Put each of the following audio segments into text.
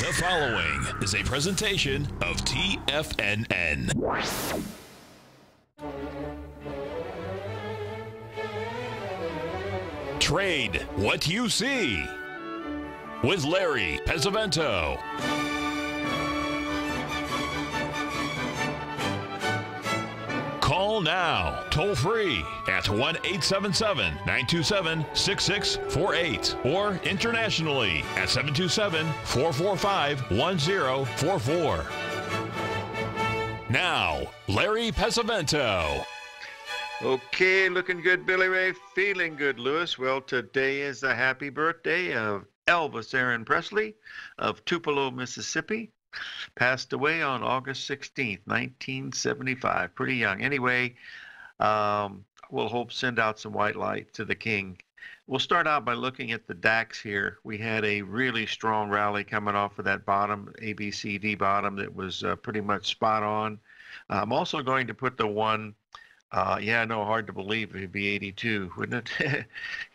The following is a presentation of TFNN. Trade what you see with Larry Pesavento. Call now, toll free at 1-877-927-6648 or internationally at 727-445-1044. Now, Larry Pesavento. Okay, looking good, Billy Ray. Feeling good, Lewis. Well, today is the happy birthday of Elvis Aaron Presley of Tupelo, Mississippi. Passed away on August 16th, 1975. Pretty young. Anyway, we'll hope send out some white light to the king. We'll start out by looking at the DAX here. We had a really strong rally coming off of that bottom, ABCD bottom, that was pretty much spot on. I'm also going to put the one, yeah, no, hard to believe it'd be 82, wouldn't it?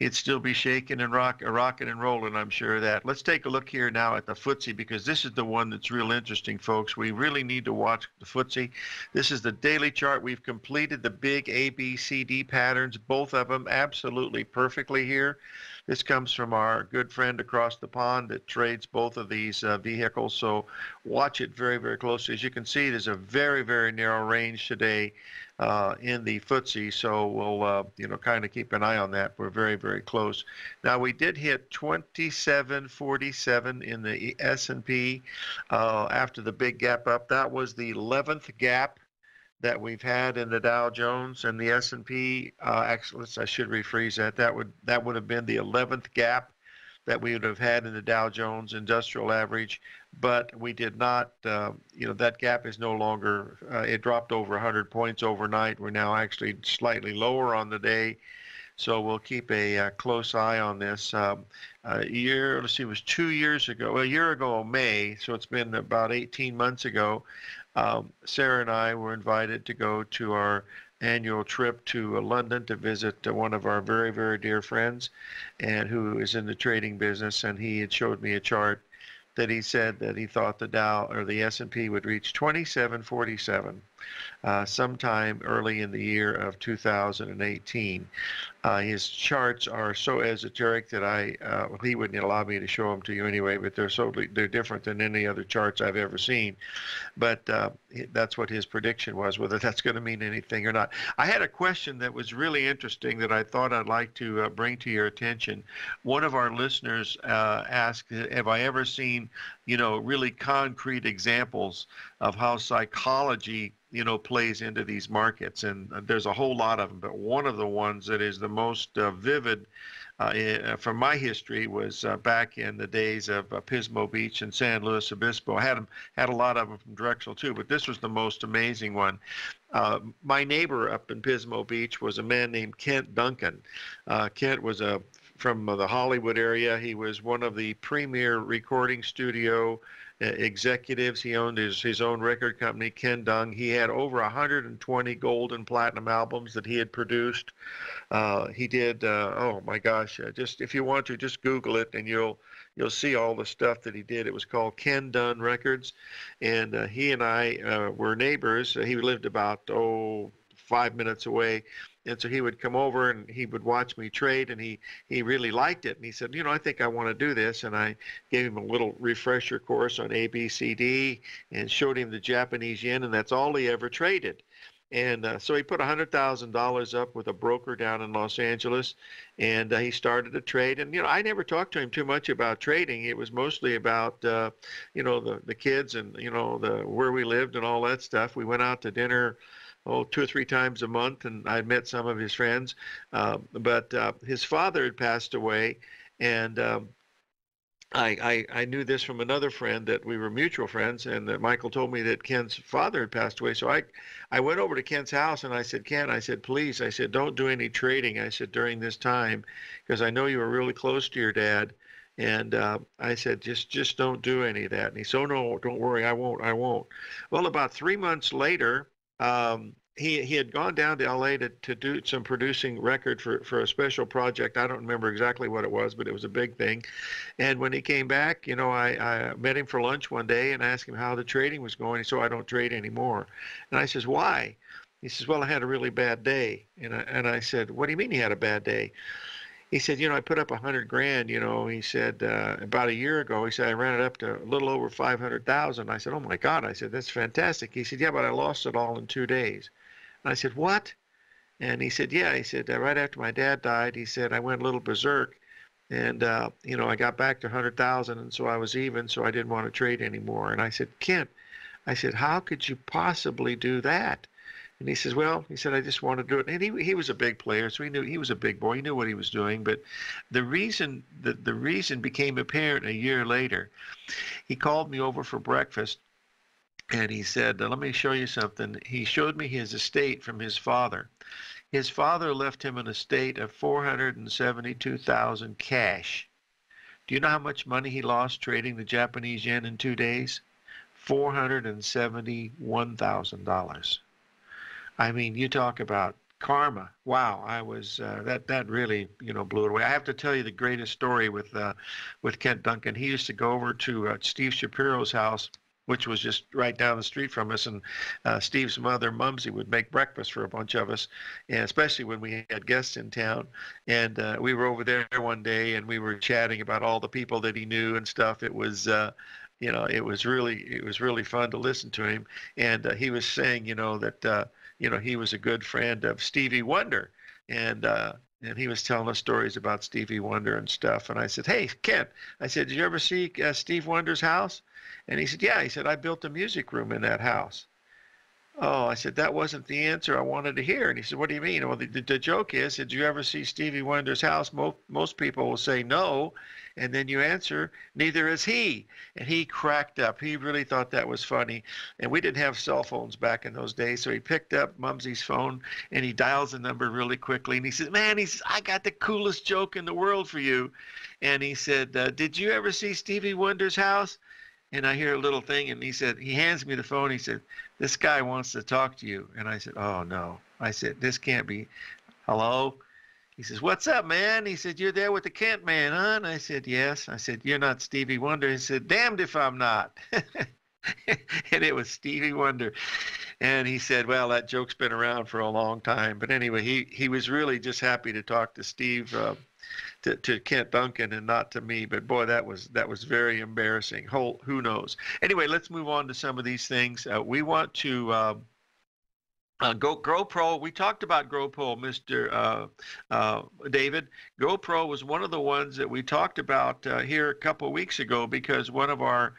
It'd still be shaking and rocking and rolling, I'm sure of that. Let's take a look here now at the FTSE, because this is the one that's real interesting, folks. We really need to watch the FTSE. This is the daily chart. We've completed the big ABCD patterns, both of them absolutely perfectly here. This comes from our good friend across the pond that trades both of these vehicles, so watch it very, very closely. As you can see, there's a very, very narrow range today in the FTSE, so we'll kind of keep an eye on that. We're very, very close. Now, we did hit 2747 in the S&P after the big gap up. That was the 11th gap that we've had in the Dow Jones and the S&P. Actually, I should rephrase that. That would have been the 11th gap that we would have had in the Dow Jones Industrial Average, but we did not, that gap is no longer, it dropped over 100 points overnight. We're now actually slightly lower on the day, so we'll keep a close eye on this. Let's see, it was 2 years ago, a year ago, May, so it's been about 18 months ago. Sarah and I were invited to go to our annual trip to London to visit one of our very, very dear friends, and who is in the trading business, and he had showed me a chart that he said that he thought the Dow or the S&P would reach 2747 sometime early in the year of 2018. His charts are so esoteric that he wouldn't allow me to show them to you anyway, but they're different than any other charts I've ever seen. But that's what his prediction was. Whether that's going to mean anything or not, I had a question that was really interesting that I thought I'd like to bring to your attention. One of our listeners asked, have I ever seen really concrete examples of how psychology plays into these markets? And there's a whole lot of them, but one of the ones that is the most vivid from my history was back in the days of Pismo Beach and San Luis Obispo. I had a lot of them from Drexel too, but this was the most amazing one. My neighbor up in Pismo Beach was a man named Kent Duncan. Kent was from the Hollywood area. He was one of the premier recording studio executives. He owned his own record company, Ken Dung. He had over 120 gold and platinum albums that he had produced. He did, oh my gosh, just if you want to, just Google it and you'll see all the stuff that he did. It was called Ken Dunn Records, and he and I were neighbors. He lived about 5 minutes away. And so he would come over and he would watch me trade, and he really liked it. And he said, I think I want to do this. And I gave him a little refresher course on ABCD and showed him the Japanese yen, and that's all he ever traded. And so he put $100,000 up with a broker down in Los Angeles, and he started a trade. And, I never talked to him too much about trading. It was mostly about, the kids and, where we lived and all that stuff. We went out to dinner 2 or 3 times a month, and I met some of his friends. But his father had passed away, and I knew this from another friend that we were mutual friends, and that Michael told me that Ken's father had passed away. So I went over to Ken's house, and I said, Ken, I said, please, I said, don't do any trading, I said, during this time, because I know you were really close to your dad. And I said, just don't do any of that. And he said, oh, no, don't worry, I won't. Well, about 3 months later, he had gone down to LA to do some producing record for a special project. I don't remember exactly what it was, but it was a big thing. And when he came back, I met him for lunch one day and asked him how the trading was going. He said, I don't trade anymore. And I says, why? He says, well, I had a really bad day. And I said, what do you mean you had a bad day? He said, I put up 100 grand, he said, about a year ago. He said, I ran it up to a little over 500,000. I said, oh my God. I said, that's fantastic. He said, yeah, but I lost it all in 2 days. And I said, what? And he said, yeah. He said, right after my dad died, he said, I went a little berserk. And, I got back to 100,000. And so I was even. So I didn't want to trade anymore. And I said, Kent, I said, how could you possibly do that? And he says, well, he said, I just want to do it. And he was a big player, so he knew he was a big boy. He knew what he was doing. But the reason became apparent a year later. He called me over for breakfast, and he said, let me show you something. He showed me his estate from his father. His father left him an estate of $472,000 cash. Do you know how much money he lost trading the Japanese yen in 2 days? $471,000. I mean, you talk about karma. Wow, I was that really blew it away. I have to tell you the greatest story with Kent Duncan. He used to go over to Steve Shapiro's house, which was just right down the street from us, and Steve's mother, Mumsy, would make breakfast for a bunch of us, and especially when we had guests in town. And we were over there one day, and we were chatting about all the people that he knew and stuff. It was it was really fun to listen to him. And he was saying, that he was a good friend of Stevie Wonder, and he was telling us stories about Stevie Wonder and stuff. And I said, hey, Kent, I said, did you ever see Steve Wonder's house? And he said, yeah. He said, I built a music room in that house. Oh, I said, that wasn't the answer I wanted to hear. And he said, what do you mean? Well, the joke is, did you ever see Stevie Wonder's house? Most people will say no. And then you answer, neither is he. And he cracked up. He really thought that was funny. And we didn't have cell phones back in those days. So he picked up Mumsy's phone and he dials the number really quickly. And he said, man, I got the coolest joke in the world for you. And he said, did you ever see Stevie Wonder's house? And I hear a little thing, and he hands me the phone. He said, this guy wants to talk to you. And I said, oh, no. I said, this can't be. Hello? He says, what's up, man? He said, you're there with the Kent man, huh? And I said, yes. I said, you're not Stevie Wonder. He said, damned if I'm not. And it was Stevie Wonder. And he said, well, that joke's been around for a long time. But anyway, he was really just happy to talk to Steve, to Kent Duncan, and not to me. But boy, that was very embarrassing. Who knows? Anyway, let's move on to some of these things. We want to GoPro. We talked about GoPro, Mr. David. GoPro was one of the ones that we talked about here a couple of weeks ago, because one of our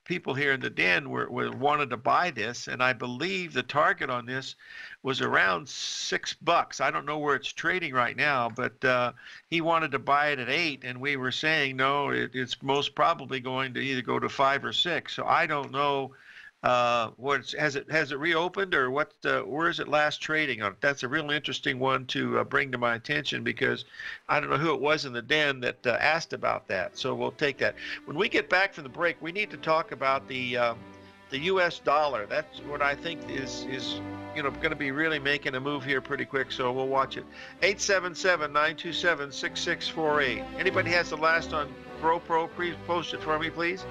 people here in the den wanted to buy this, and I believe the target on this was around $6. I don't know where it's trading right now, but he wanted to buy it at 8, and we were saying no, it's most probably going to either go to 5 or 6. So I don't know. Has it reopened, or where is it last trading on? That's a real interesting one to bring to my attention, because I don't know who it was in the den that asked about that. So we'll take that. When we get back from the break, we need to talk about the U.S. dollar. That's what I think is going to be really making a move here pretty quick. So we'll watch it. 877-927-6648. Anybody has the last on GoPro? Please post it for me, please.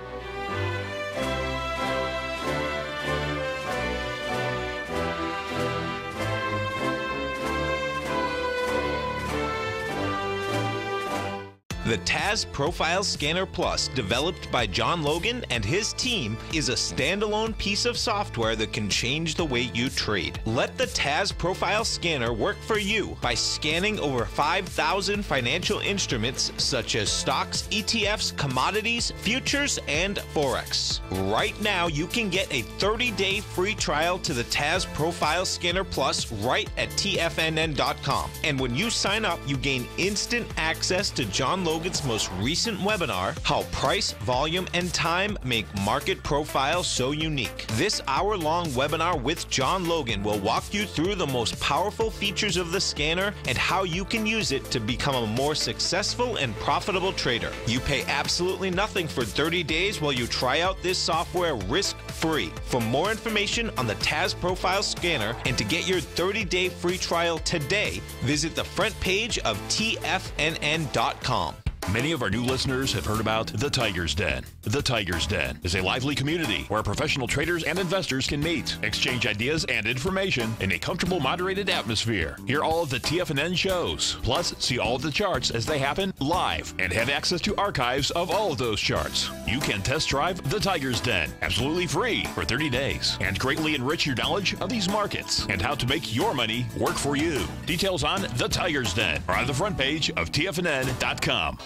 The TAS Profile Scanner Plus, developed by John Logan and his team, is a standalone piece of software that can change the way you trade. Let the TAS Profile Scanner work for you by scanning over 5,000 financial instruments such as stocks, ETFs, commodities, futures, and Forex. Right now, you can get a 30-day free trial to the TAS Profile Scanner Plus right at TFNN.com. And when you sign up, you gain instant access to John Logan's most recent webinar, How Price, Volume, and Time Make Market Profiles So Unique. This hour-long webinar with John Logan will walk you through the most powerful features of the scanner and how you can use it to become a more successful and profitable trader. You pay absolutely nothing for 30 days while you try out this software risk-free free. For more information on the TAS Profile Scanner and to get your 30-day free trial today, visit the front page of TFNN.com. Many of our new listeners have heard about the Tiger's Den. The Tiger's Den is a lively community where professional traders and investors can meet, exchange ideas and information in a comfortable, moderated atmosphere. Hear all of the TFNN shows, plus see all of the charts as they happen live and have access to archives of all of those charts. You can test drive the Tiger's Den absolutely free for 30 days and greatly enrich your knowledge of these markets and how to make your money work for you. Details on the Tiger's Den are on the front page of TFNN.com.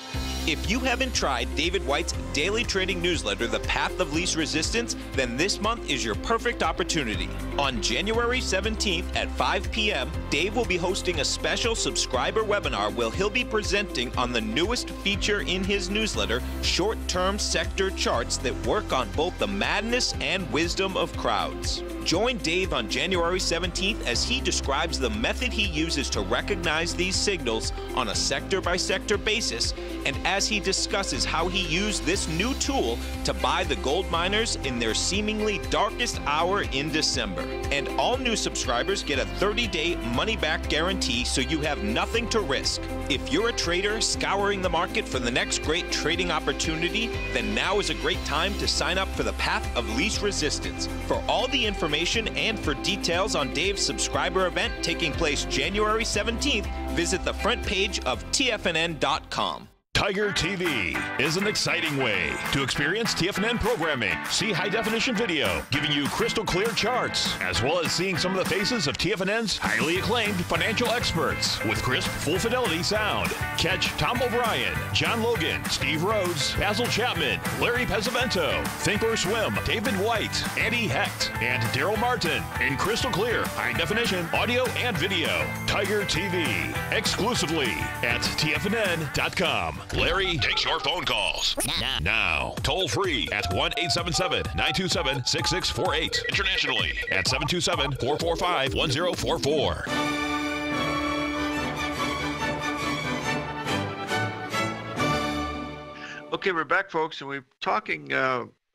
If you haven't tried David White's daily trading newsletter, The Path of Least Resistance, then this month is your perfect opportunity. On January 17th at 5 p.m., Dave will be hosting a special subscriber webinar where he'll be presenting on the newest feature in his newsletter, short-term sector charts that work on both the madness and wisdom of crowds. Join Dave on January 17th as he describes the method he uses to recognize these signals on a sector-by-sector basis, and as he discusses how he used this new tool to buy the gold miners in their seemingly darkest hour in December. And all new subscribers get a 30-day money-back guarantee, so you have nothing to risk. If you're a trader scouring the market for the next great trading opportunity, then now is a great time to sign up for the Path of Least Resistance. For all the information and for details on Dave's subscriber event taking place January 17th, visit the front page of TFNN.com. Tiger TV is an exciting way to experience TFNN programming. See high-definition video giving you crystal clear charts, as well as seeing some of the faces of TFNN's highly acclaimed financial experts with crisp, full-fidelity sound. Catch Tom O'Brien, John Logan, Steve Rhodes, Basil Chapman, Larry Pesavento, Think or Swim, David White, Andy Hecht, and Daryl Martin in crystal clear, high-definition audio and video. Tiger TV, exclusively at TFNN.com. Larry takes your phone calls now. Toll free at 1-877-927-6648. Internationally at 727-445-1044. Okay, we're back, folks, and we're talking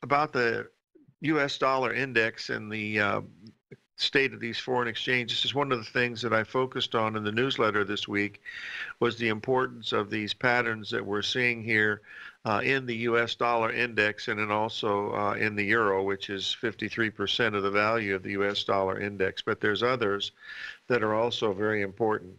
about the U.S. dollar index and the state of these foreign exchanges. This is one of the things that I focused on in the newsletter this week, was the importance of these patterns that we're seeing here in the U.S. dollar index, and then also in the euro, which is 53% of the value of the U.S. dollar index. But there's others that are also very important.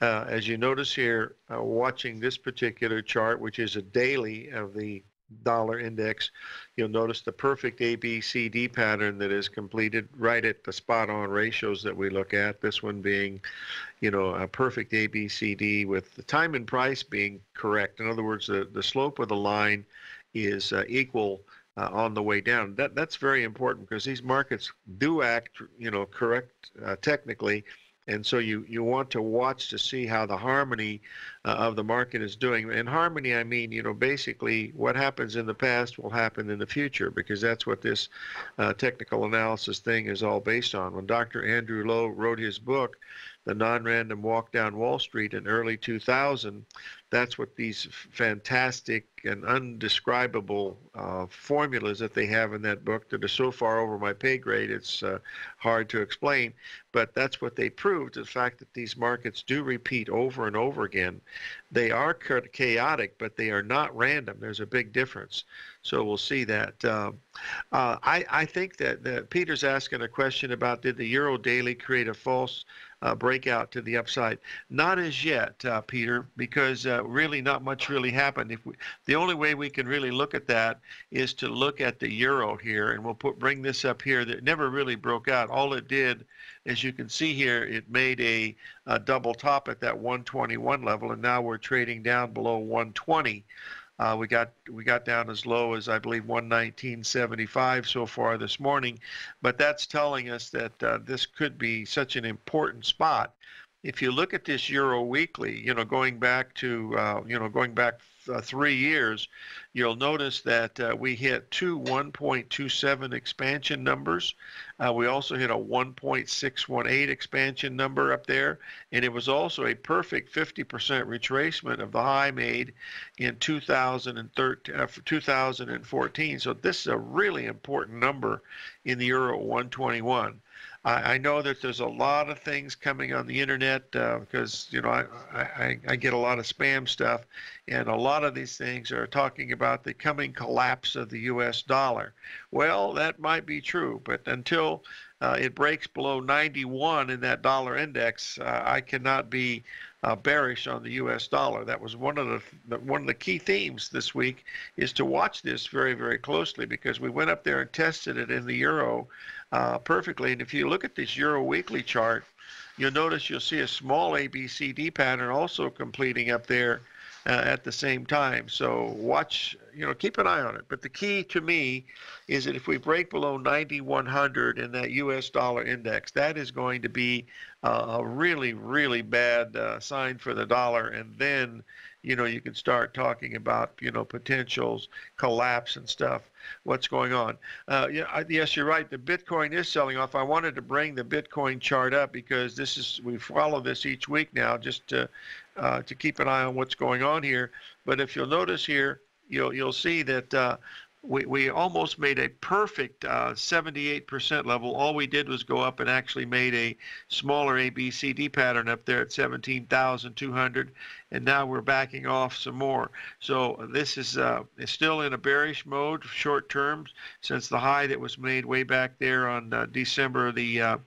As you notice here, watching this particular chart, which is a daily of the dollar index, you'll notice the perfect ABCD pattern that is completed right at the spot-on ratios that we look at. This one being, a perfect ABCD with the time and price being correct. In other words, the slope of the line is equal on the way down. That's very important because these markets do act, correct technically. And so you want to watch to see how the harmony of the market is doing. And harmony, I mean, basically what happens in the past will happen in the future, because that's what this technical analysis thing is all based on. When Dr. Andrew Lowe wrote his book, The Non-Random Walk Down Wall Street, in early 2000, that's what these fantastic and undescribable formulas that they have in that book that are so far over my pay grade, it's hard to explain. But that's what they proved, the fact that these markets do repeat over and over again. They are chaotic, but they are not random. There's a big difference. So we'll see that. I think that Peter's asking a question about, did the Euro Daily create a false breakout to the upside? Not as yet, Peter, because really not much really happened. The only way we can really look at that is to look at the euro here, and we'll bring this up here. That never really broke out. All it did, as you can see here, it made a double top at that 121 level, and now we're trading down below 120. We got down as low as, I believe, 119.75 so far this morning, but that's telling us that this could be such an important spot. If you look at this Euro Weekly, going back to going back 3 years, you'll notice that we hit two 1.27 expansion numbers. We also hit a 1.618 expansion number up there, and it was also a perfect 50% retracement of the high made in 2014. So this is a really important number in the Euro 121. I know that there's a lot of things coming on the internet because, I get a lot of spam stuff, and a lot of these things are talking about the coming collapse of the U.S. dollar. Well, that might be true, but until it breaks below 91 in that dollar index, I cannot be bearish on the U.S. dollar. That was one of the key themes this week, is to watch this very, very closely, because we went up there and tested it in the euro perfectly. And if you look at this Euro weekly chart, you'll see a small ABCD pattern also completing up there at the same time. So watch, keep an eye on it. But the key to me is that if we break below 9,100 in that U.S. dollar index, that is going to be a really, really bad sign for the dollar. And then, you can start talking about, potentials, collapse and stuff, what's going on. Yes, you're right. The Bitcoin is selling off. I wanted to bring the Bitcoin chart up because we follow this each week now, just to keep an eye on what's going on here. But if you'll notice here, you'll see that we almost made a perfect 78% level. All we did was go up and actually made a smaller ABCD pattern up there at 17,200, and now we're backing off some more. So this is still in a bearish mode, short term, since the high that was made way back there on December the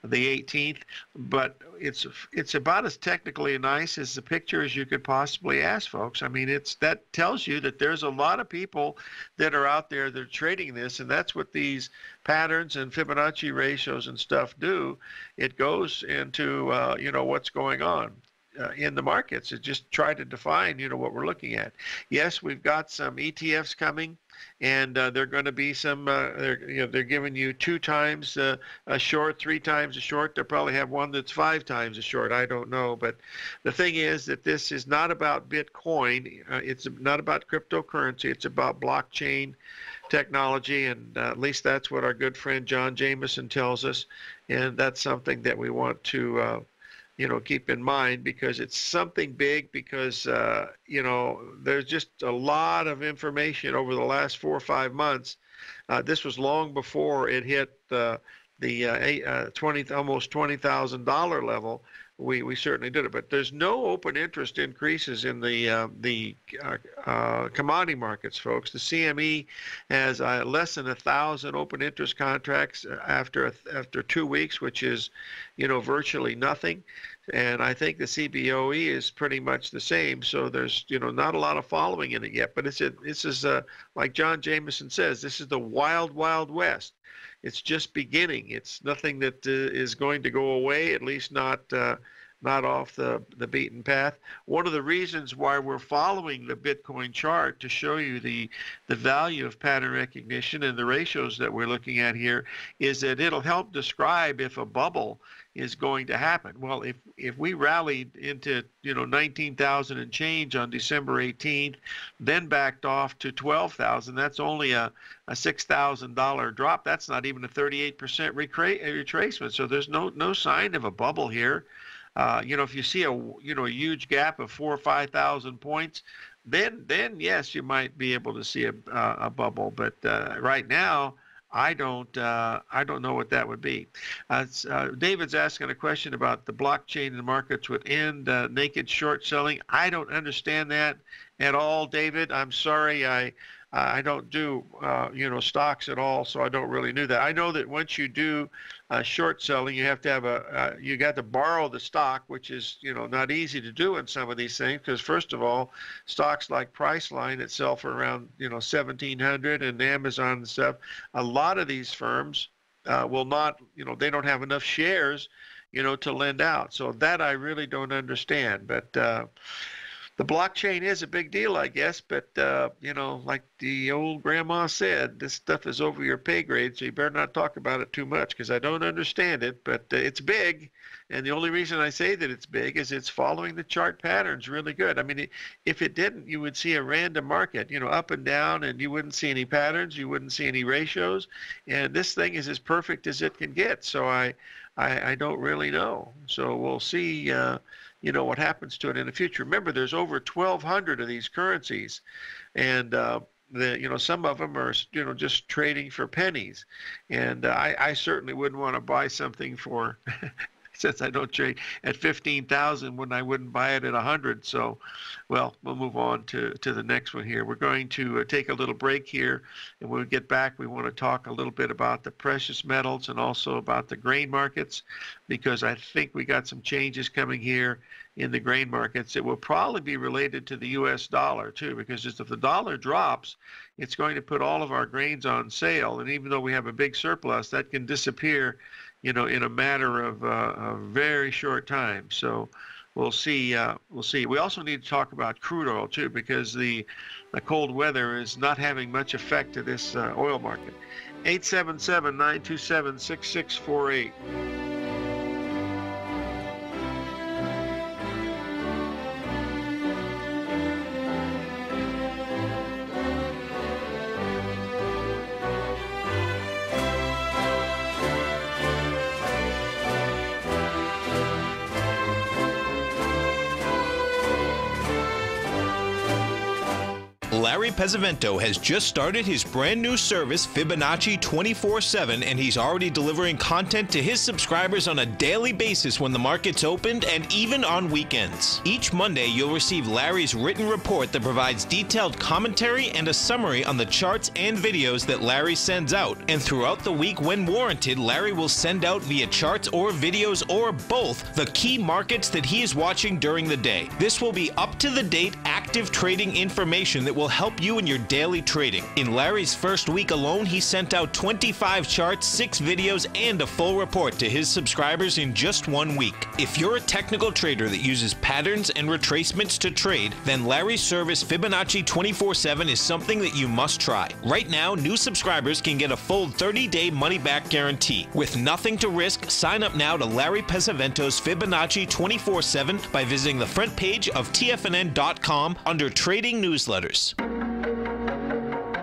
18th, but it's about as technically nice as the picture as you could possibly ask, folks. I mean, that tells you that there's a lot of people that are out there that are trading this, and that's what these patterns and Fibonacci ratios and stuff do. It goes into what's going on in the markets. It just try to define what we're looking at. Yes, we've got some ETFs coming, and they're going to be some they're giving you 2 times a short, 3 times a short. They'll probably have one that's 5 times a short. I don't know, but the thing is that this is not about Bitcoin. It's not about cryptocurrency. It's about blockchain technology, and at least that's what our good friend John Jameson tells us, and that's something that we want to keep in mind, because it's something big, because, there's just a lot of information over the last 4 or 5 months. This was long before it hit the almost $20,000 level. We certainly did it, but there's no open interest increases in the commodity markets, folks. The CME has less than 1,000 open interest contracts after 2 weeks, which is, virtually nothing. And I think the CBOE is pretty much the same. So there's, not a lot of following in it yet. But this is like John Jameson says, this is the wild, wild west. It's just beginning. It's nothing that is going to go away, at least not off the beaten path. One of the reasons why we're following the Bitcoin chart, to show you the value of pattern recognition and the ratios that we're looking at here, is that it'll help describe if a bubble is going to happen. Well, if we rallied into 19,000 and change on December 18th, then backed off to 12,000, that's only a $6,000 drop. That's not even a 38% retracement. So there's no sign of a bubble here. If you see a huge gap of 4,000 or 5,000 points, then yes, you might be able to see a bubble. But right now, I don't know what that would be. David's asking a question about the blockchain in the markets would end naked short selling. I don't understand that at all, David. I'm sorry. I don't do stocks at all, so I don't really know that. I know that once you do short selling, you have to have you got to borrow the stock, which is not easy to do in some of these things, because first of all, stocks like Priceline itself are around 1,700, and Amazon and stuff. A lot of these firms will not, they don't have enough shares, to lend out. So that I really don't understand, but. the blockchain is a big deal, I guess, but like the old grandma said, this stuff is over your pay grade, so you better not talk about it too much because I don't understand it, but it's big. And the only reason I say that it's big is it's following the chart patterns really good. I mean, if it didn't, you would see a random market, up and down, and you wouldn't see any patterns, you wouldn't see any ratios. And this thing is as perfect as it can get. So I don't really know. So we'll see, what happens to it in the future. Remember, there's over 1,200 of these currencies, and some of them are, just trading for pennies. And I certainly wouldn't want to buy something for. Since I don't trade at 15,000 when I wouldn't buy it at 100. So, well, we'll move on to the next one here. We're going to take a little break here, and when we get back, we want to talk a little bit about the precious metals and also about the grain markets, because I think we got some changes coming here in the grain markets. It will probably be related to the U.S. dollar too, because if the dollar drops, it's going to put all of our grains on sale, and even though we have a big surplus, that can disappear in a matter of a very short time. So we'll see. We also need to talk about crude oil too, because the cold weather is not having much effect to this oil market. 877-927-6648. Larry Pesavento has just started his brand new service, Fibonacci 24/7, and he's already delivering content to his subscribers on a daily basis when the market's opened and even on weekends. Each Monday, you'll receive Larry's written report that provides detailed commentary and a summary on the charts and videos that Larry sends out. And throughout the week, when warranted, Larry will send out via charts or videos or both the key markets that he is watching during the day. This will be up-to-the-date, active trading information that will help you in your daily trading. In Larry's first week alone, he sent out 25 charts, 6 videos, and a full report to his subscribers in just 1 week. If you're a technical trader that uses patterns and retracements to trade, then Larry's service Fibonacci 24/7 is something that you must try. Right now, new subscribers can get a full 30-day money-back guarantee. With nothing to risk, sign up now to Larry Pesavento's Fibonacci 24/7 by visiting the front page of TFNN.com under Trading Newsletters.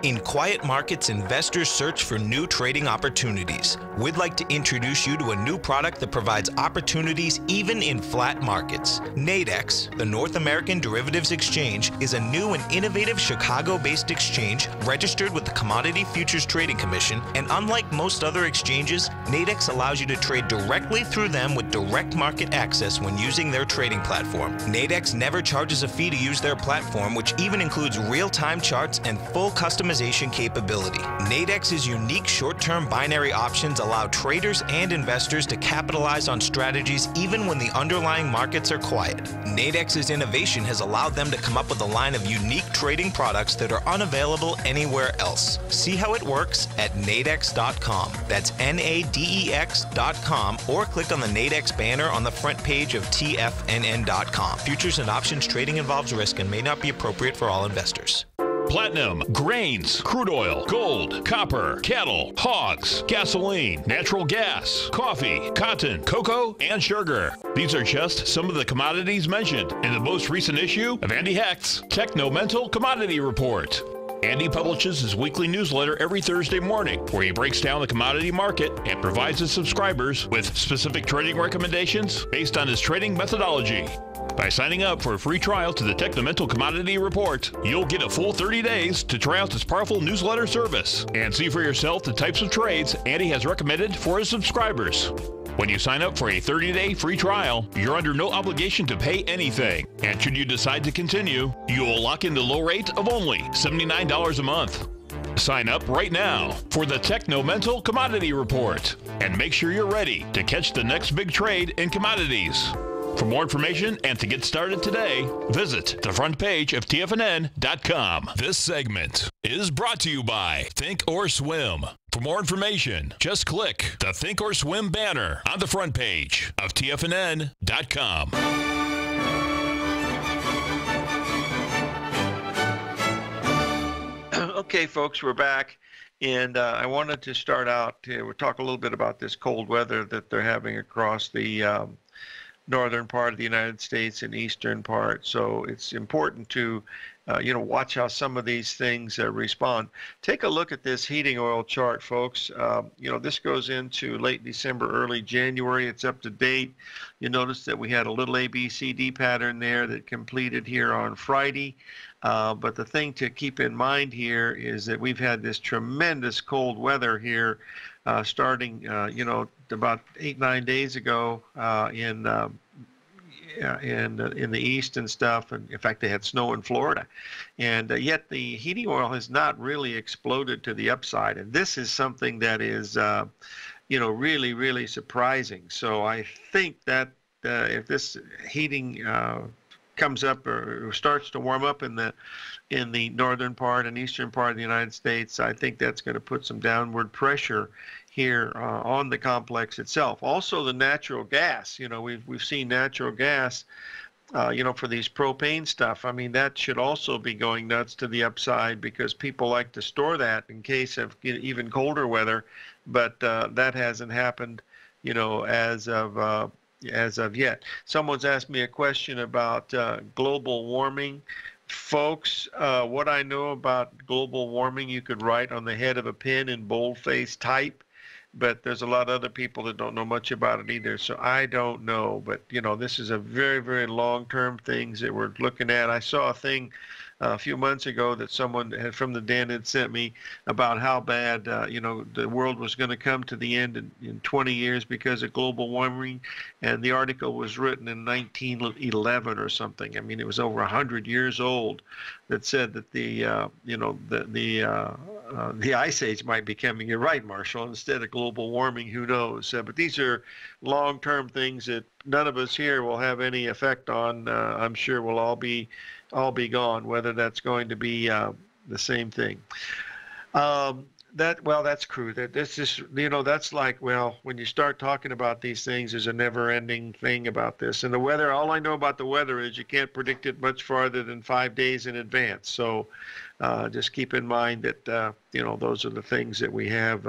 In quiet markets, investors search for new trading opportunities. We'd like to introduce you to a new product that provides opportunities even in flat markets. Nadex, the North American Derivatives Exchange, is a new and innovative Chicago-based exchange registered with the Commodity Futures Trading Commission, and unlike most other exchanges, Nadex allows you to trade directly through them with direct market access when using their trading platform. Nadex never charges a fee to use their platform, which even includes real-time charts and full customization capability. Nadex's unique short-term binary options allow traders and investors to capitalize on strategies even when the underlying markets are quiet. Nadex's innovation has allowed them to come up with a line of unique trading products that are unavailable anywhere else. See how it works at nadex.com. That's NADEX.com, or click on the Nadex banner on the front page of TFNN.com. Futures and options trading involves risk and may not be appropriate for all investors. Platinum, grains, crude oil, gold, copper, cattle, hogs, gasoline, natural gas, coffee, cotton, cocoa, and sugar. These are just some of the commodities mentioned in the most recent issue of Andy Hecht's Techno-Mental Commodity Report. Andy publishes his weekly newsletter every Thursday morning, where he breaks down the commodity market and provides his subscribers with specific trading recommendations based on his trading methodology. By signing up for a free trial to the Techno-Mental Commodity Report, you'll get a full 30 days to try out this powerful newsletter service and see for yourself the types of trades Andy has recommended for his subscribers. When you sign up for a 30-day free trial, you're under no obligation to pay anything. And should you decide to continue, you will lock in the low rate of only $79 a month. Sign up right now for the Techno-Mental Commodity Report and make sure you're ready to catch the next big trade in commodities. For more information and to get started today, visit the front page of TFNN.com. This segment is brought to you by Think or Swim. For more information, just click the Think or Swim banner on the front page of TFNN.com. Okay, folks, we're back. And I wanted to start out, we'll talk a little bit about this cold weather that they're having across the northern part of the United States and eastern part. So it's important to, watch how some of these things respond. Take a look at this heating oil chart, folks. This goes into late December, early January. It's up to date. You notice that we had a little ABCD pattern there that completed here on Friday. But the thing to keep in mind here is that we've had this tremendous cold weather here starting, about 8-9 days ago in the east and stuff. And in fact, they had snow in Florida. And yet the heating oil has not really exploded to the upside. And this is something that is, really, really surprising. So I think that if this heating comes up or starts to warm up in the northern part and eastern part of the United States, I think that's going to put some downward pressure here on the complex itself. Also, the natural gas. We've seen natural gas. For these propane stuff. I mean, that should also be going nuts to the upside because people like to store that in case of even colder weather. But that hasn't happened, as of yet. Someone's asked me a question about global warming. Folks, what I know about global warming, you could write on the head of a pen in boldface type, but there's a lot of other people that don't know much about it either, so I don't know. But, this is a very, very long-term things that we're looking at. I saw a thing a few months ago that someone from the den had sent me about how bad, the world was going to come to the end in 20 years because of global warming. And the article was written in 1911 or something. I mean, it was over 100 years old that said that the ice age might be coming. You're right, Marshall. Instead of global warming, who knows? But these are long-term things that none of us here will have any effect on. I'm sure we'll all be gone, whether that's going to be the same thing. That's true. This is, that's like, when you start talking about these things, there's a never-ending thing about this. And the weather, all I know about the weather is you can't predict it much farther than 5 days in advance. So just keep in mind that, those are the things that we have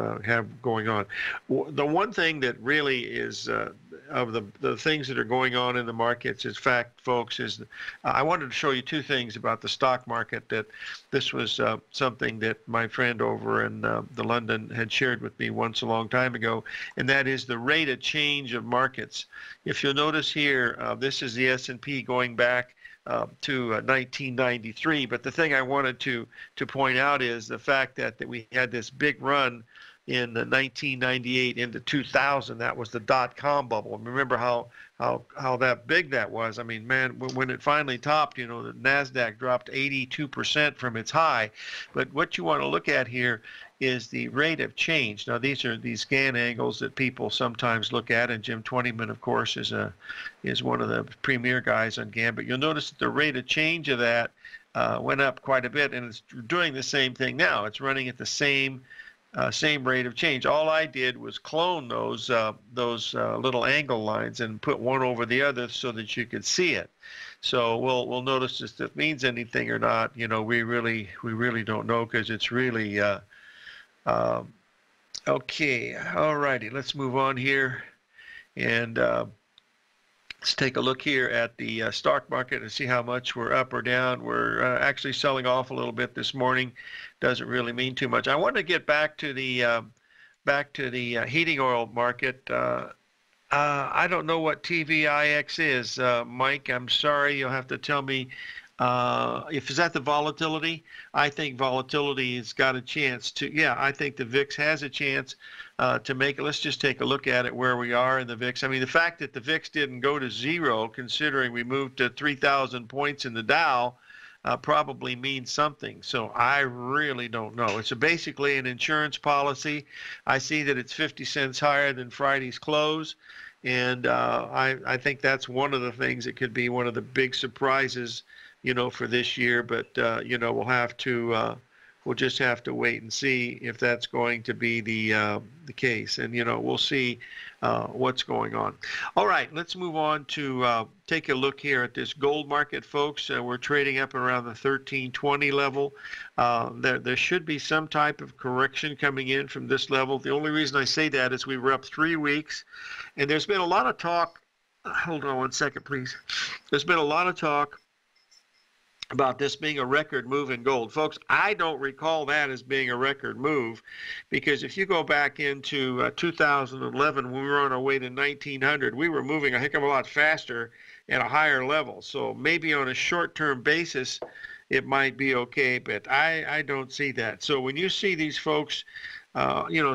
going on. The one thing that really is of the things that are going on in the markets, in fact, folks, is I wanted to show you two things about the stock market. That this was something that my friend over in the London had shared with me once a long time ago, and that is the rate of change of markets. If you'll notice here, this is the S&P going back to 1993. But the thing I wanted to point out is the fact that we had this big run in 1998 into 2000. That was the dot-com bubble. Remember how that big that was. I mean, man, when it finally topped, the NASDAQ dropped 82% from its high. But what you want to look at here is the rate of change. Now, these are these scan angles that people sometimes look at, and Jim Twentyman, of course, is one of the premier guys on GAN. But you'll notice that the rate of change of that went up quite a bit, and it's doing the same thing now. It's running at the same rate of change. All I did was clone those little angle lines and put one over the other so that you could see it. So we'll notice if it means anything or not. We really don't know because it's really okay. All righty, let's move on here, and let's take a look here at the stock market and see how much we're up or down. We're actually selling off a little bit this morning. Doesn't really mean too much. I want to get back to the heating oil market. I don't know what TVIX is, Mike. I'm sorry. You'll have to tell me. If is that the volatility? I think volatility has got a chance to. Yeah, I think the VIX has a chance to make it. Let's just take a look at it where we are in the VIX. I mean, the fact that the VIX didn't go to zero, considering we moved to 3,000 points in the Dow, probably means something. So I really don't know. It's basically an insurance policy. I see that it's 50 cents higher than Friday's close. And I think that's one of the things that could be one of the big surprises, for this year. But, we'll have to we'll just have to wait and see if that's going to be the case. And, we'll see what's going on. All right, let's move on to take a look here at this gold market, folks. We're trading up around the 1320 level. There should be some type of correction coming in from this level. The only reason I say that is we were up 3 weeks, and there's been a lot of talk. Hold on one second, please. There's been a lot of talk about this being a record move in gold. Folks, I don't recall that as being a record move, because if you go back into 2011, when we were on our way to 1900, we were moving a heck of a lot faster at a higher level. So maybe on a short-term basis, it might be okay, but I don't see that. So when you see these folks,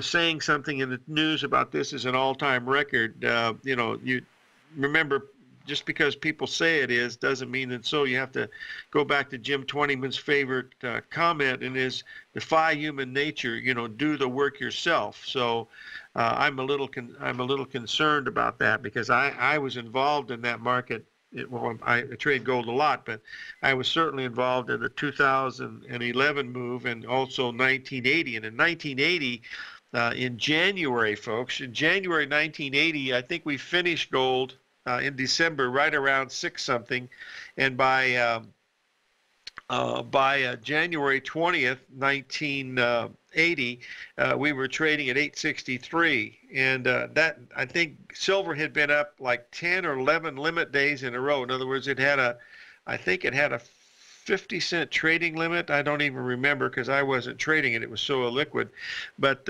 saying something in the news about this is an all-time record, you remember, just because people say it is doesn't mean that so. You have to go back to Jim Twentyman's favorite comment, and is defy human nature. Do the work yourself. So I'm a little concerned about that, because I was involved in that market. I trade gold a lot, but I was certainly involved in the 2011 move and also 1980. And in 1980, in January, folks, in January 1980, I think we finished gold in December right around 6 something, and by January 20th, 1980, we were trading at 863, and that, I think silver had been up like 10 or 11 limit days in a row. In other words, I think it had a 50-cent trading limit. I don't even remember, because I wasn't trading it. It was so illiquid, but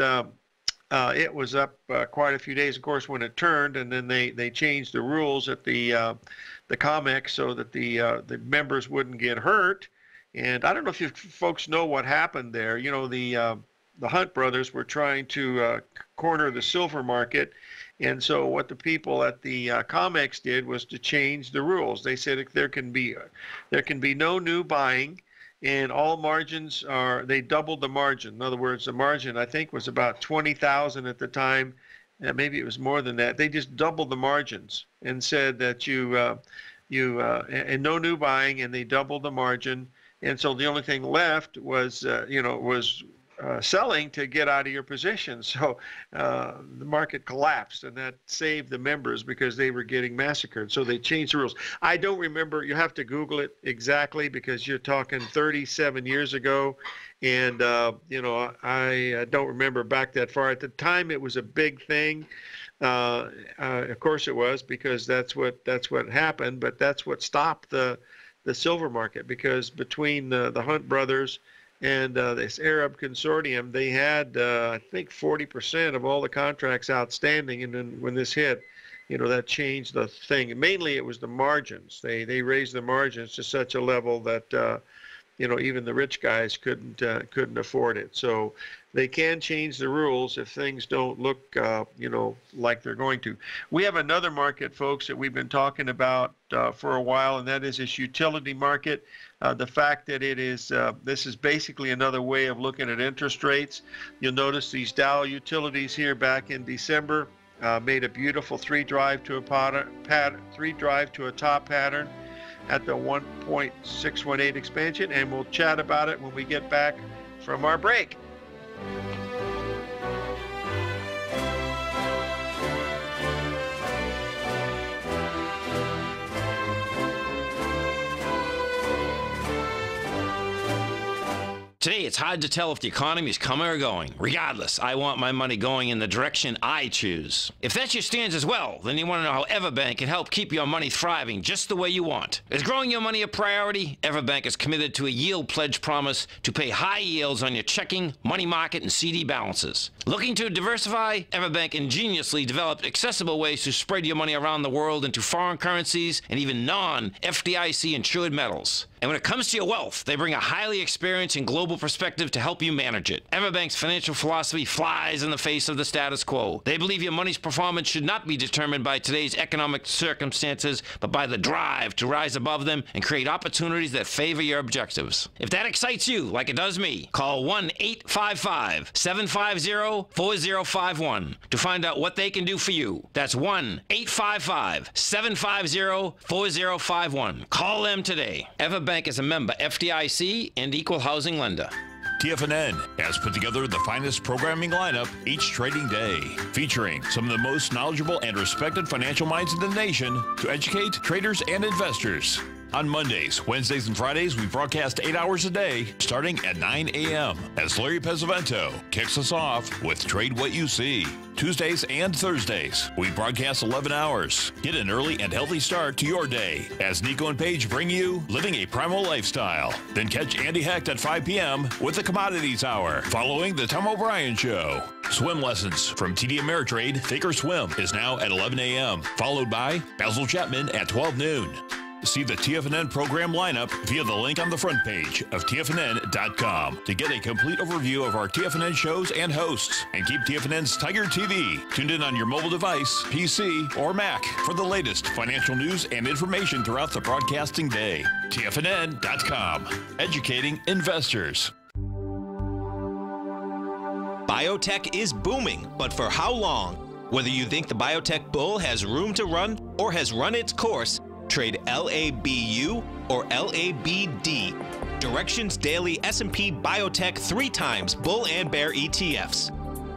it was up quite a few days, of course, when it turned, and then they changed the rules at the COMEX so that the members wouldn't get hurt. And I don't know if you folks know what happened there. The Hunt brothers were trying to corner the silver market, and so what the people at the COMEX did was to change the rules. They said there can be no new buying, and all margins they doubled the margin. In other words, the margin, I think, was about 20,000 at the time. Maybe it was more than that. They just doubled the margins and said that and no new buying, and they doubled the margin. And so the only thing left was, selling to get out of your position. So the market collapsed, and that saved the members because they were getting massacred. So they changed the rules. I don't remember. You have to Google it exactly, because you're talking 37 years ago. And, I don't remember back that far. At the time, it was a big thing. Of course it was, because that's what happened. But that's what stopped the silver market, because between the Hunt brothers and this Arab consortium, they had, I think, 40% of all the contracts outstanding. And then when this hit, that changed the thing. Mainly it was the margins. They raised the margins to such a level that, even the rich guys couldn't afford it. So they can change the rules if things don't look, like they're going to. We have another market, folks, that we've been talking about for a while, and that is this utility market. The fact that this is basically another way of looking at interest rates. You'll notice these Dow utilities here back in December made a beautiful three drive to a top pattern at the 1.618 expansion, and we'll chat about it when we get back from our break. Today, it's hard to tell if the economy is coming or going. Regardless, I want my money going in the direction I choose. If that's your stance as well, then you want to know how Everbank can help keep your money thriving just the way you want. Is growing your money a priority? Everbank is committed to a yield pledge promise to pay high yields on your checking, money market, and CD balances. Looking to diversify? Everbank ingeniously developed accessible ways to spread your money around the world into foreign currencies and even non-FDIC insured metals. And when it comes to your wealth, they bring a highly experienced and global perspective to help you manage it. Everbank's financial philosophy flies in the face of the status quo. They believe your money's performance should not be determined by today's economic circumstances, but by the drive to rise above them and create opportunities that favor your objectives. If that excites you, like it does me, call 1-855-750-4051 to find out what they can do for you. That's 1-855-750-4051. Call them today. Everbank is a member FDIC and equal housing lender. TFNN has put together the finest programming lineup each trading day, featuring some of the most knowledgeable and respected financial minds in the nation to educate traders and investors. On Mondays, Wednesdays, and Fridays, we broadcast 8 hours a day, starting at 9 a.m. as Larry Pesavento kicks us off with Trade What You See. Tuesdays and Thursdays, we broadcast 11 hours. Get an early and healthy start to your day as Nico and Paige bring you Living a Primal Lifestyle. Then catch Andy Hecht at 5 p.m. with the Commodities Hour, following the Tom O'Brien Show. Swim lessons from TD Ameritrade Thinkorswim is now at 11 a.m., followed by Basil Chapman at 12 noon. See the TFNN program lineup via the link on the front page of TFNN.com to get a complete overview of our TFNN shows and hosts. And keep TFNN's Tiger TV tuned in on your mobile device, PC, or Mac for the latest financial news and information throughout the broadcasting day. TFNN.com, educating investors. Biotech is booming, but for how long? Whether you think the biotech bull has room to run or has run its course, trade LABU or LABD. Directions Daily S&P Biotech 3 times bull and bear ETFs.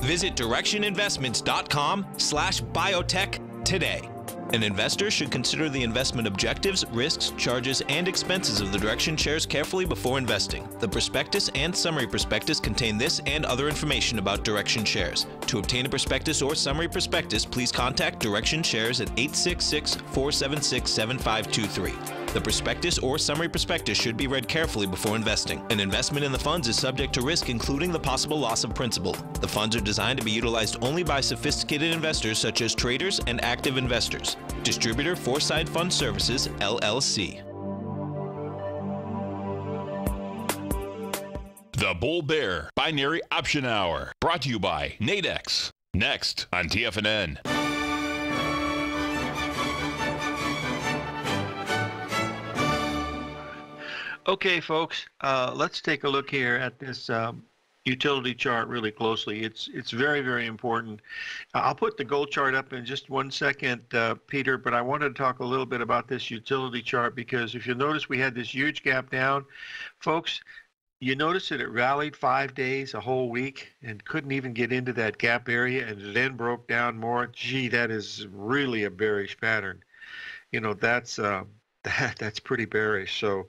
Visit directioninvestments.com/biotech today. An investor should consider the investment objectives, risks, charges, and expenses of the Direction shares carefully before investing. The prospectus and summary prospectus contain this and other information about Direction shares. To obtain a prospectus or summary prospectus, please contact Direction shares at 866-476-7523. The prospectus or summary prospectus should be read carefully before investing. An investment in the funds is subject to risk, including the possible loss of principal. The funds are designed to be utilized only by sophisticated investors such as traders and active investors. Distributor Foreside Fund Services, LLC. The Bull Bear Binary Option Hour, brought to you by Nadex. Next on TFNN. Okay, folks, let's take a look here at this utility chart really closely. It's very, very important. I'll put the gold chart up in just 1 second, Peter, but I wanted to talk a little bit about this utility chart because if you notice, we had this huge gap down. Folks, you notice that it rallied 5 days, a whole week, and couldn't even get into that gap area and then broke down more. Gee, that is really a bearish pattern. You know, that's pretty bearish. So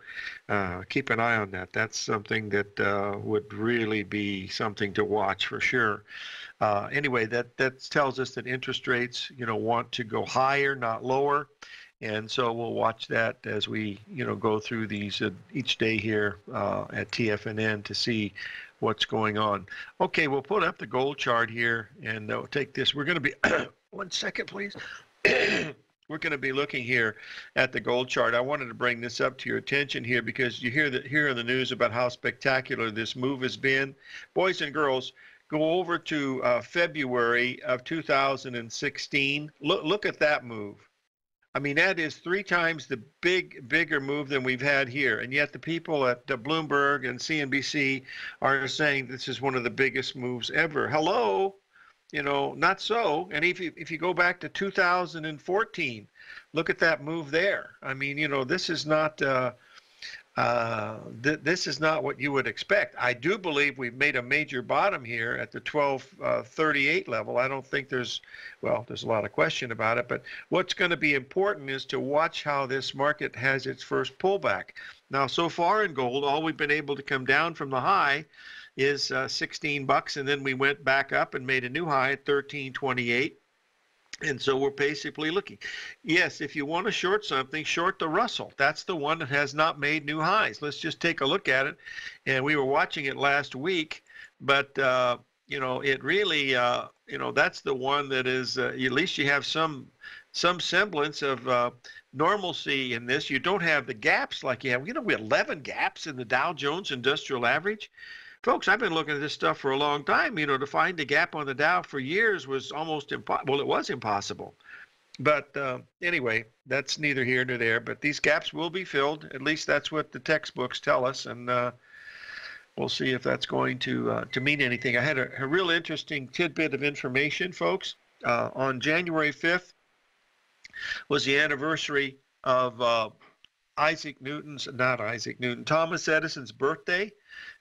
keep an eye on that. That's something that would really be something to watch for sure. Anyway, that tells us that interest rates, want to go higher, not lower. And so we'll watch that as we, go through these each day here at TFNN to see what's going on. Okay, we'll put up the gold chart here and we'll take this. We're going to be, 1 second, please. We're going to be looking here at the gold chart. I wanted to bring this up to your attention here because you hear in the news about how spectacular this move has been. Boys and girls, go over to February of 2016. Look at that move. I mean, that is 3 times the bigger move than we've had here. And yet the people at Bloomberg and CNBC are saying this is one of the biggest moves ever. Hello? Not so. And if you go back to 2014, look at that move there. I mean, this is not this is not what you would expect. I do believe we've made a major bottom here at the 1238 level. I don't think there's a lot of question about it. But what's going to be important is to watch how this market has its first pullback. Now, so far in gold, all we've been able to come down from the high is $16, and then we went back up and made a new high at 1328. And so we're basically looking. Yes, if you want to short something, short the Russell. That's the one that has not made new highs. Let's just take a look at it. And we were watching it last week, but it really, that's the one that is at least you have some semblance of normalcy in this. You don't have the gaps like you have. We have 11 gaps in the Dow Jones Industrial Average. Folks, I've been looking at this stuff for a long time. To find a gap on the Dow for years was almost impossible. Well, it was impossible. But anyway, that's neither here nor there. But these gaps will be filled. At least that's what the textbooks tell us. And we'll see if that's going to mean anything. I had a real interesting tidbit of information, folks. On January 5th was the anniversary of Thomas Edison's birthday.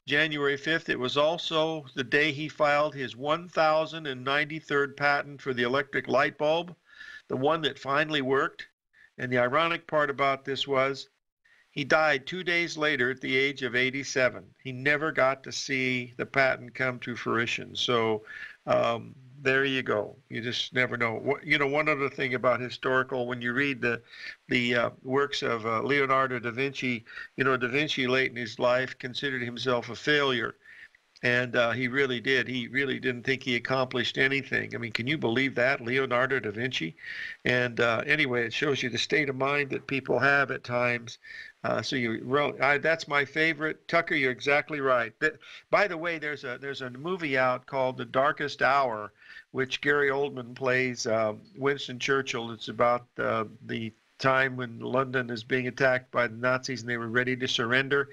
January 5th. It was also the day he filed his 1093rd patent for the electric light bulb, the one that finally worked. And the ironic part about this was he died 2 days later at the age of 87. He never got to see the patent come to fruition. So there you go. You just never know. One other thing about historical, when you read the works of Leonardo da Vinci, da Vinci late in his life considered himself a failure. And he really did. He really didn't think he accomplished anything. I mean, can you believe that? Leonardo da Vinci? And anyway, it shows you the state of mind that people have at times. That's my favorite. Tucker, you're exactly right. By the way, there's a movie out called The Darkest Hour, which Gary Oldman plays Winston Churchill. It's about the time when London is being attacked by the Nazis and they were ready to surrender.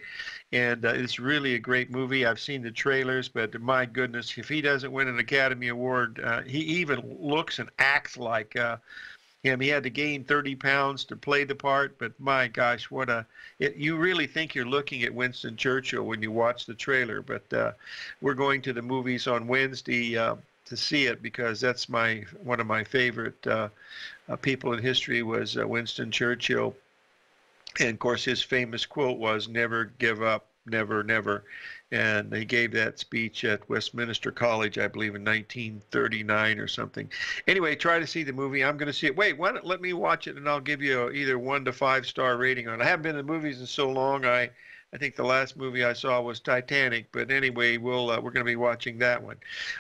And it's really a great movie. I've seen the trailers, but my goodness, if he doesn't win an Academy Award, he even looks and acts like him. He had to gain 30 pounds to play the part, but my gosh, you really think you're looking at Winston Churchill when you watch the trailer. But we're going to the movies on Wednesday to see it because that's one of my favorite people in history was Winston Churchill. And of course, his famous quote was, "Never give up, never, never." And he gave that speech at Westminster College, I believe, in 1939 or something. Anyway, try to see the movie. I'm going to see it. Wait, why don't let me watch it, and I'll give you either 1 to 5 star rating on it. I haven't been to the movies in so long. I think the last movie I saw was Titanic. But anyway, we're going to be watching that one.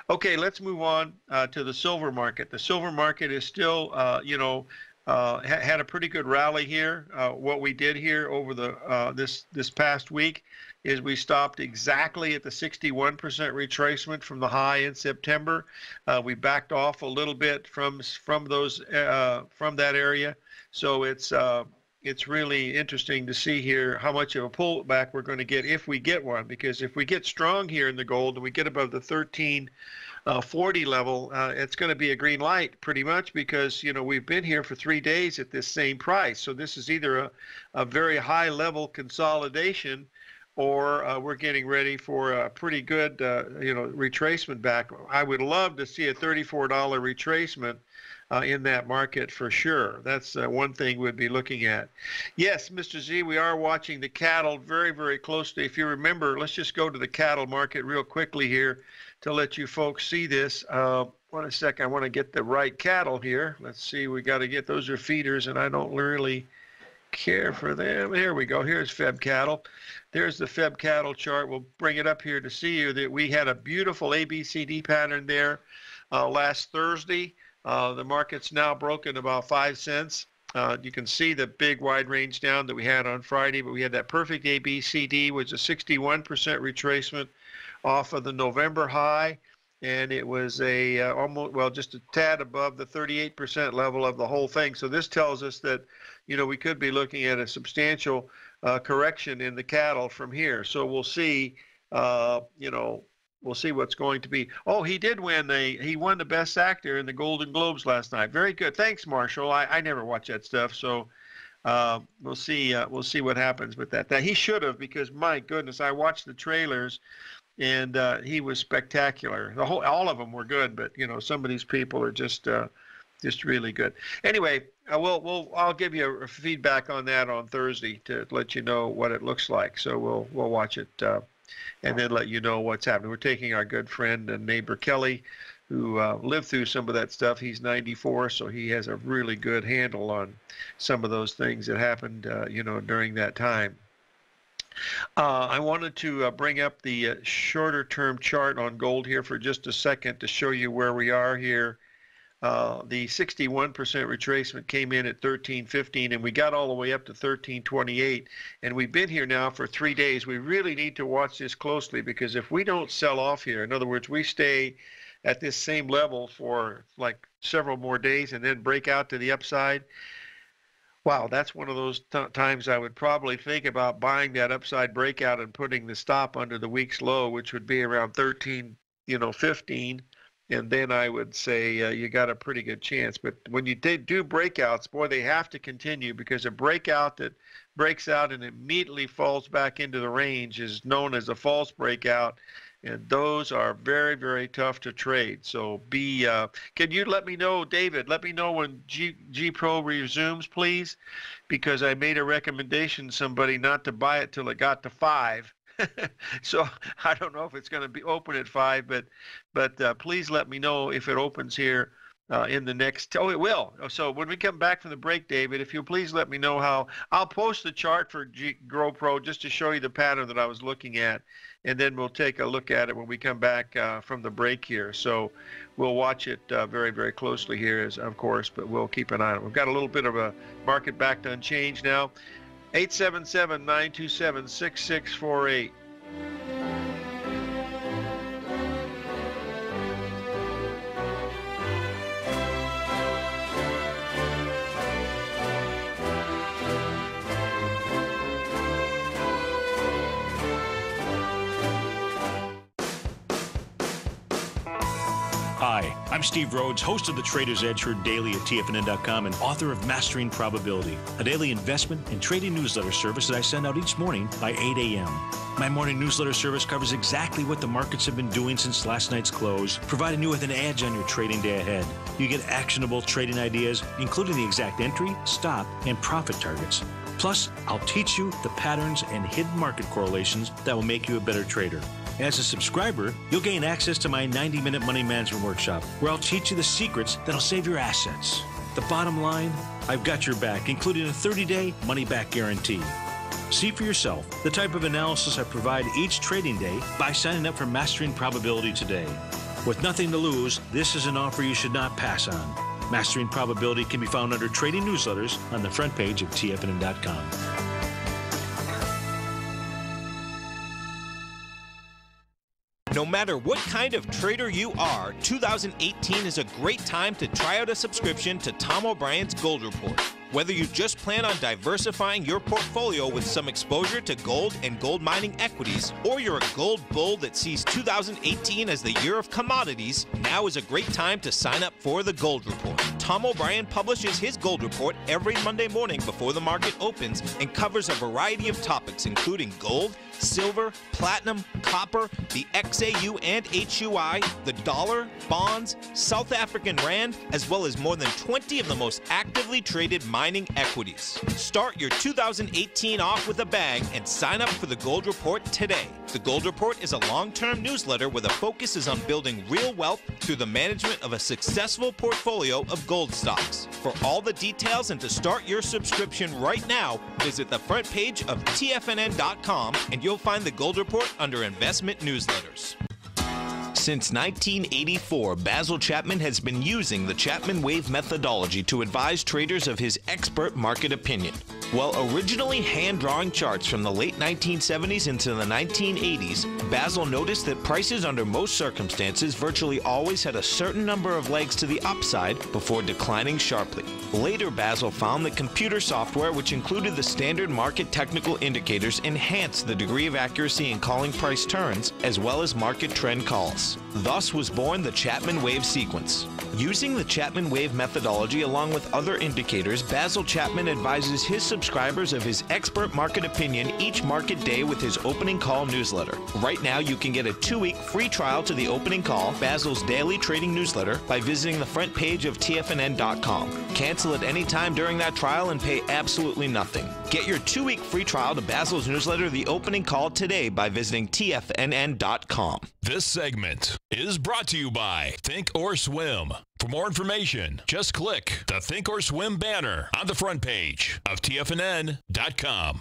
Okay, let's move on to the silver market. The silver market is still, had a pretty good rally here. What we did here over this past week is we stopped exactly at the 61% retracement from the high in September. We backed off a little bit from that area. So it's really interesting to see here how much of a pullback we're going to get if we get one. Because if we get strong here in the gold and we get above the 1340 level, it's going to be a green light pretty much because, we've been here for 3 days at this same price. So this is either a very high level consolidation or we're getting ready for a pretty good, retracement back. I would love to see a $34 retracement in that market for sure. That's one thing we'd be looking at. Yes, Mr. Z, we are watching the cattle very, very closely. If you remember, let's just go to the cattle market real quickly here to let you folks see this. One second, I want to get the right cattle here. Let's see, we got to get, those are feeders, and I don't really care for them. Here we go. Here's Feb cattle. There's the Feb cattle chart. We'll bring it up here to see you that we had a beautiful ABCD pattern there last Thursday. The market's now broken about 5 cents. You can see the big wide range down that we had on Friday, but we had that perfect ABCD, which is a 61% retracement off of the November high, and it was just a tad above the 38% level of the whole thing. So this tells us that, we could be looking at a substantial correction in the cattle from here. So we'll see, we'll see what's going to be. Oh, he did win he won the Best Actor in the Golden Globes last night. Very good. Thanks, Marshall. I never watch that stuff, so we'll see what happens with that. He should have, because my goodness, I watched the trailers and he was spectacular. All of them were good, but some of these people are just really good. Anyway, I'll give you a feedback on that on Thursday to let you know what it looks like. So we'll watch it and then let you know what's happening. We're taking our good friend and neighbor Kelly, who lived through some of that stuff. He's 94, so he has a really good handle on some of those things that happened, during that time. I wanted to bring up the shorter term chart on gold here for just a second to show you where we are here. The 61% retracement came in at 13.15, and we got all the way up to 13.28, and we've been here now for 3 days. We really need to watch this closely, because if we don't sell off here, in other words, we stay at this same level for like several more days and then break out to the upside, wow, that's one of those times I would probably think about buying that upside breakout and putting the stop under the week's low, which would be around 13.15. and then I would say you got a pretty good chance. But when you do breakouts, boy, they have to continue, because a breakout that breaks out and immediately falls back into the range is known as a false breakout, and those are very, very tough to trade. So can you let me know, David, let me know when G Pro resumes, please, because I made a recommendation to somebody not to buy it till it got to 5. So I don't know if it's going to be open at 5, but please let me know if it opens here in the next. Oh, it will. So when we come back from the break, David, if you'll please let me know how. I'll post the chart for GoPro just to show you the pattern that I was looking at, and then we'll take a look at it when we come back from the break here. So we'll watch it very, very closely here, of course, but we'll keep an eye on it. We've got a little bit of a market back to unchanged now. 877-927-6648. Hi, I'm Steve Rhodes, host of the Trader's Edge, heard daily at TFNN.com and author of Mastering Probability, a daily investment and trading newsletter service that I send out each morning by 8 a.m. My morning newsletter service covers exactly what the markets have been doing since last night's close, providing you with an edge on your trading day ahead. You get actionable trading ideas, including the exact entry, stop, and profit targets. Plus, I'll teach you the patterns and hidden market correlations that will make you a better trader. As a subscriber, you'll gain access to my 90-minute money management workshop, where I'll teach you the secrets that'll save your assets. The bottom line, I've got your back, including a 30-day money-back guarantee. See for yourself the type of analysis I provide each trading day by signing up for Mastering Probability today. With nothing to lose, this is an offer you should not pass on. Mastering Probability can be found under Trading Newsletters on the front page of TFNN.com. No matter what kind of trader you are, 2018 is a great time to try out a subscription to Tom O'Brien's Gold Report. Whether you just plan on diversifying your portfolio with some exposure to gold and gold mining equities, or you're a gold bull that sees 2018 as the year of commodities, now is a great time to sign up for the Gold Report. Tom O'Brien publishes his Gold Report every Monday morning before the market opens and covers a variety of topics, including gold, silver, platinum, copper, the XAU and HUI, the dollar, bonds, South African rand, as well as more than 20 of the most actively traded mining equities. Start your 2018 off with a bang and sign up for the Gold Report today. The Gold Report is a long-term newsletter where the focus is on building real wealth through the management of a successful portfolio of gold stocks. For all the details and to start your subscription right now, visit the front page of TFNN.com and you'll find the Gold Report under Investment Newsletters. Since 1984, Basil Chapman has been using the Chapman Wave methodology to advise traders of his expert market opinion. While originally hand-drawing charts from the late 1970s into the 1980s, Basil noticed that prices under most circumstances virtually always had a certain number of legs to the upside before declining sharply. Later, Basil found that computer software, which included the standard market technical indicators, enhanced the degree of accuracy in calling price turns, as well as market trend calls. Thus was born the Chapman Wave sequence. Using the Chapman Wave methodology along with other indicators, Basil Chapman advises his subscribers of his expert market opinion each market day with his opening call newsletter. Right now, you can get a 2-week free trial to the opening call, Basil's daily trading newsletter, by visiting the front page of TFNN.com. Cancel at any time during that trial and pay absolutely nothing. Get your 2-week free trial to Basil's newsletter, The Opening Call, today by visiting TFNN.com. This segment is brought to you by Think or Swim. For more information, just click the Think or Swim banner on the front page of TFNN.com.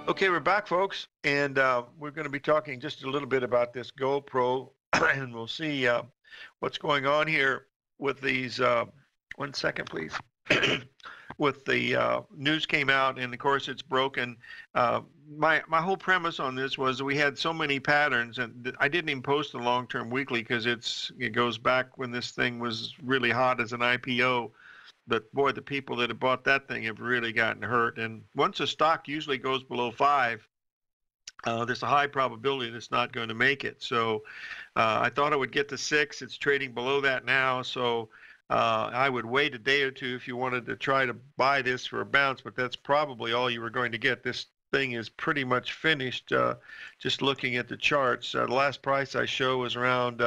Okay, we're back, folks, and we're going to be talking just a little bit about this GoPro, and we'll see what's going on here with these. 1 second, please. With the news came out, and of course it's broken. My whole premise on this was we had so many patterns, and I didn't even post the long-term weekly because it goes back when this thing was really hot as an IPO. But boy, the people that have bought that thing have really gotten hurt. And once a stock usually goes below 5, there's a high probability that it's not going to make it. So I thought it would get to 6. It's trading below that now. So I would wait a day or two if you wanted to try to buy this for a bounce, but that's probably all you were going to get. This thing is pretty much finished just looking at the charts. The last price I show was around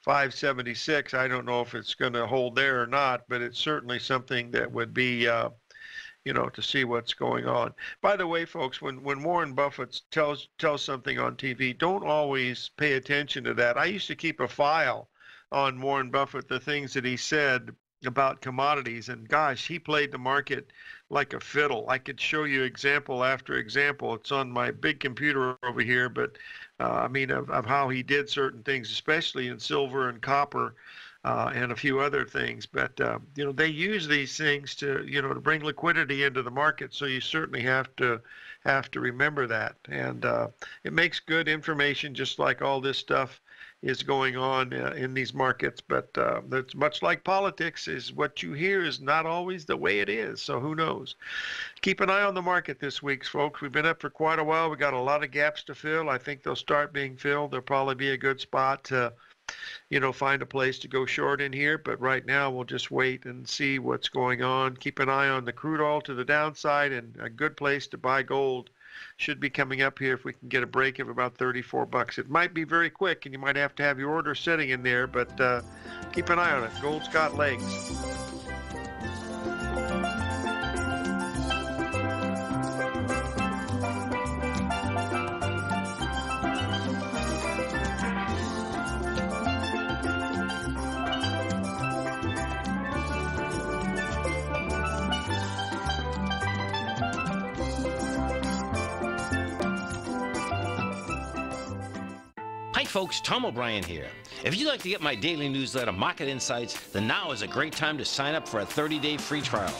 576. I don't know if it's going to hold there or not, but it's certainly something that would be to see what's going on. By the way, folks, when Warren Buffett tells something on TV, don't always pay attention to that. I used to keep a file on Warren Buffett, the things that he said about commodities, and gosh, he played the market like a fiddle. I could show you example after example. It's on my big computer over here, but of how he did certain things, especially in silver and copper, and a few other things. But they use these things to bring liquidity into the market. So you certainly have to remember that. And it makes good information, just like all this stuff is going on in these markets. But it's much like politics, is what you hear is not always the way it is. So who knows? Keep an eye on the market this week, folks. We've been up for quite a while. We got a lot of gaps to fill. I think they'll start being filled. There'll probably be a good spot to find a place to go short in here. But right now, we'll just wait and see what's going on. Keep an eye on the crude oil to the downside, and a good place to buy gold should be coming up here if we can get a break of about $34. It might be very quick, and you might have to have your order setting in there, but keep an eye on it. Gold's got legs. Hi folks, Tom O'Brien here. If you'd like to get my daily newsletter, Market Insights, then now is a great time to sign up for a 30-day free trial.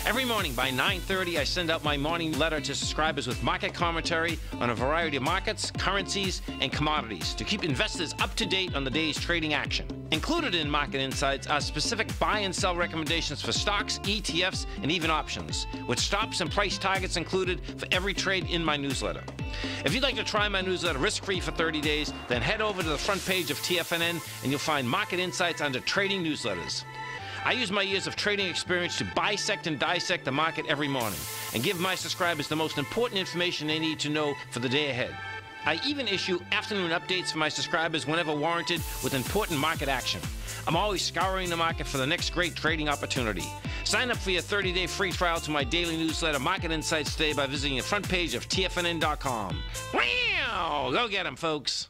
Every morning by 9:30, I send out my morning letter to subscribers with market commentary on a variety of markets, currencies, and commodities to keep investors up to date on the day's trading action. Included in Market Insights are specific buy and sell recommendations for stocks, ETFs, and even options, with stops and price targets included for every trade in my newsletter. If you'd like to try my newsletter risk-free for 30 days, then head over to the front page of TFNN and you'll find Market Insights under Trading Newsletters. I use my years of trading experience to bisect and dissect the market every morning and give my subscribers the most important information they need to know for the day ahead. I even issue afternoon updates for my subscribers whenever warranted with important market action. I'm always scouring the market for the next great trading opportunity. Sign up for your 30-day free trial to my daily newsletter, Market Insights, today by visiting the front page of TFNN.com. Wow! Go get 'em, folks!